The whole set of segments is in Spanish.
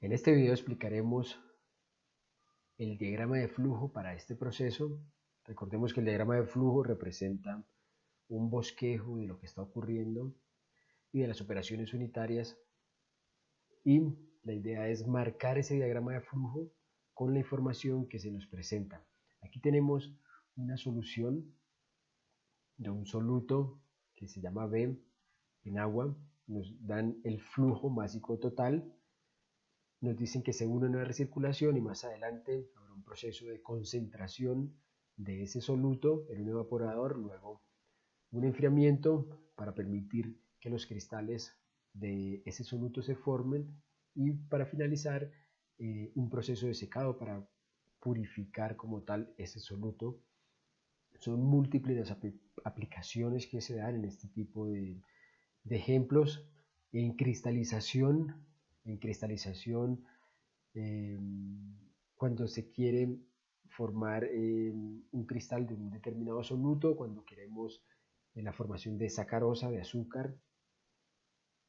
En este video explicaremos el diagrama de flujo para este proceso. Recordemos que el diagrama de flujo representa un bosquejo de lo que está ocurriendo y de las operaciones unitarias, y la idea es marcar ese diagrama de flujo con la información que se nos presenta. Aquí tenemos una solución de un soluto que se llama B en agua. Nos dan el flujo másico total, nos dicen que se une a una recirculación y más adelante habrá un proceso de concentración de ese soluto en un evaporador, luego un enfriamiento para permitir que los cristales de ese soluto se formen, y para finalizar un proceso de secado para purificar como tal ese soluto. Son múltiples las aplicaciones que se dan en este tipo de ejemplos. En cristalización, eh, cuando se quiere formar un cristal de un determinado soluto, cuando queremos la formación de sacarosa, de azúcar,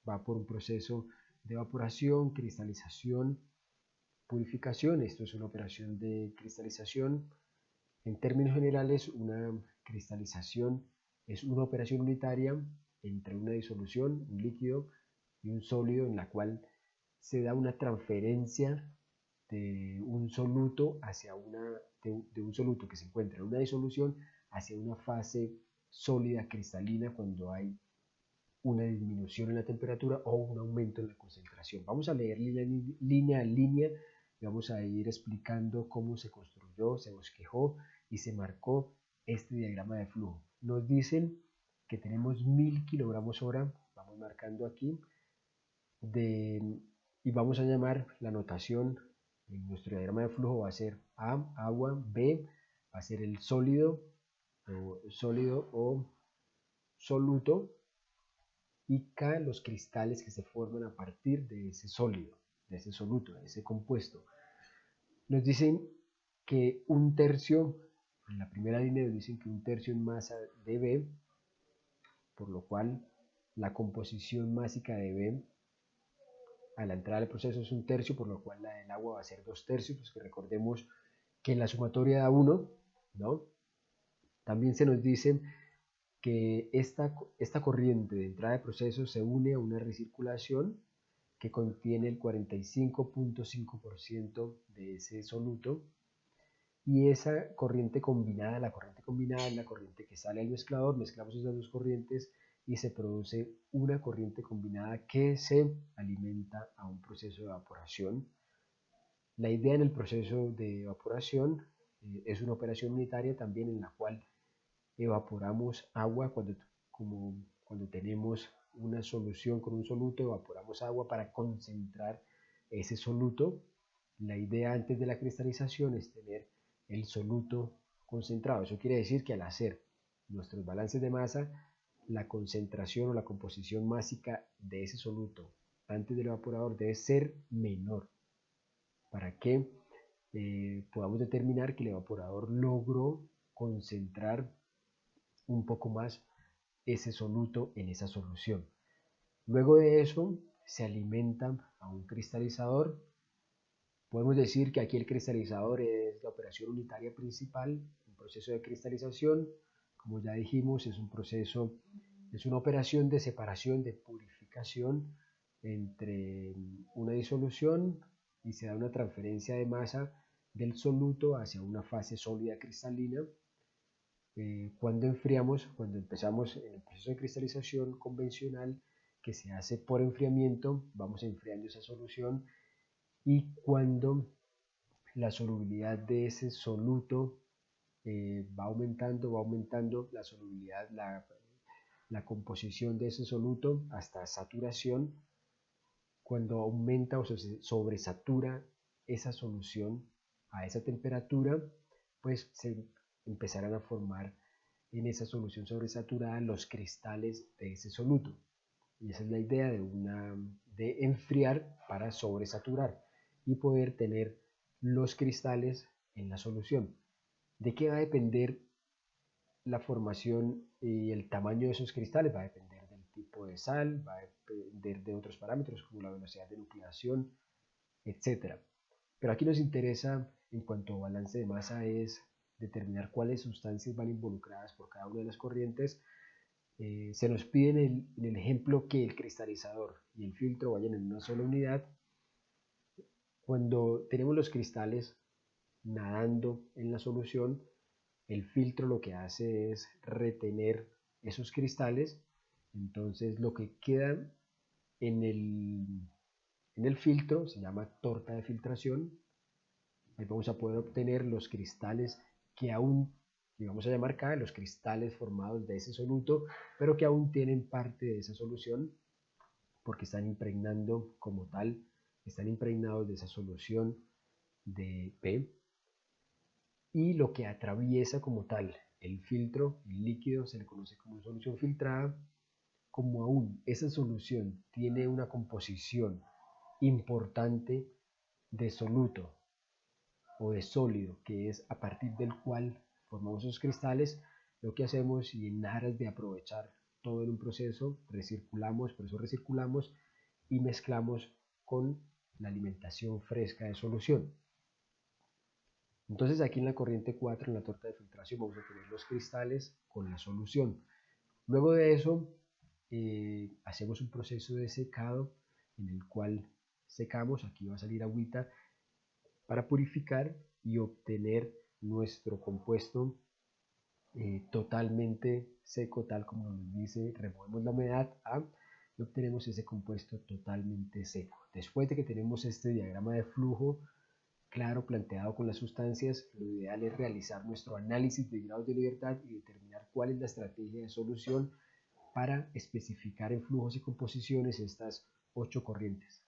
va por un proceso de evaporación, cristalización, purificación. Esto es una operación de cristalización. En términos generales, una cristalización es una operación unitaria entre una disolución, un líquido, y un sólido, en la cual se da una transferencia de un soluto de un soluto que se encuentra en una disolución hacia una fase sólida cristalina cuando hay una disminución en la temperatura o un aumento en la concentración. Vamos a leer línea a línea y vamos a ir explicando cómo se construyó, se bosquejó y se marcó este diagrama de flujo. Nos dicen que tenemos 1000 kilogramos hora, vamos marcando aquí, y vamos a llamar la notación en nuestro diagrama de flujo. Va a ser A, agua; B, va a ser el sólido o soluto; y K, los cristales que se forman a partir de ese sólido, de ese soluto, de ese compuesto. Nos dicen que un tercio, en la primera línea nos dicen que un tercio en masa de B, por lo cual la composición másica de B a la entrada del proceso es un tercio, por lo cual la del agua va a ser 2/3, pues que recordemos que la sumatoria da 1, ¿no? También se nos dice que esta corriente de entrada de proceso se une a una recirculación que contiene el 45.5% de ese soluto, y esa corriente combinada, la corriente combinada es la corriente que sale al mezclador. Mezclamos esas dos corrientes y se produce una corriente combinada que se alimenta a un proceso de evaporación. La idea en el proceso de evaporación es una operación unitaria también, en la cual evaporamos agua cuando tenemos una solución con un soluto. Evaporamos agua para concentrar ese soluto. La idea antes de la cristalización es tener el soluto concentrado. Eso quiere decir que al hacer nuestros balances de masa, la concentración o la composición másica de ese soluto antes del evaporador debe ser menor, para que podamos determinar que el evaporador logró concentrar un poco más ese soluto en esa solución. Luego de eso se alimenta a un cristalizador. Podemos decir que aquí el cristalizador es la operación unitaria principal, un proceso de cristalización. Como ya dijimos, es una operación de separación, de purificación entre una disolución, y se da una transferencia de masa del soluto hacia una fase sólida cristalina. Cuando enfriamos, cuando empezamos en el proceso de cristalización convencional que se hace por enfriamiento, vamos enfriando esa solución, y cuando la solubilidad de ese soluto va aumentando la solubilidad, la composición de ese soluto hasta saturación. Cuando aumenta o se sobresatura esa solución a esa temperatura, pues se empezarán a formar en esa solución sobresaturada los cristales de ese soluto. Y esa es la idea de enfriar para sobresaturar y poder tener los cristales en la solución. ¿De qué va a depender la formación y el tamaño de esos cristales? Va a depender del tipo de sal, va a depender de otros parámetros como la velocidad de nucleación, etcétera. Pero aquí nos interesa, en cuanto a balance de masa, es determinar cuáles sustancias van involucradas por cada una de las corrientes. Se nos pide en el ejemplo que el cristalizador y el filtro vayan en una sola unidad. Cuando tenemos los cristales nadando en la solución, el filtro lo que hace es retener esos cristales. Entonces lo que queda en el filtro se llama torta de filtración. Ahí vamos a poder obtener los cristales que aún, y vamos a llamar K, los cristales formados de ese soluto, pero que aún tienen parte de esa solución porque están impregnando como tal, están impregnados de esa solución de P. Y lo que atraviesa como tal el filtro, el líquido, se le conoce como solución filtrada. Como aún esa solución tiene una composición importante de soluto o de sólido, que es a partir del cual formamos esos cristales, lo que hacemos, y en aras de aprovechar todo en un proceso, recirculamos, por eso recirculamos y mezclamos con la alimentación fresca de solución. Entonces aquí en la corriente 4, en la torta de filtración, vamos a tener los cristales con la solución. Luego de eso, hacemos un proceso de secado en el cual secamos, aquí va a salir agüita, para purificar y obtener nuestro compuesto totalmente seco, tal como nos dice, removemos la humedad y obtenemos ese compuesto totalmente seco. Después de que tenemos este diagrama de flujo claro, planteado con las sustancias, lo ideal es realizar nuestro análisis de grados de libertad y determinar cuál es la estrategia de solución para especificar en flujos y composiciones estas 8 corrientes.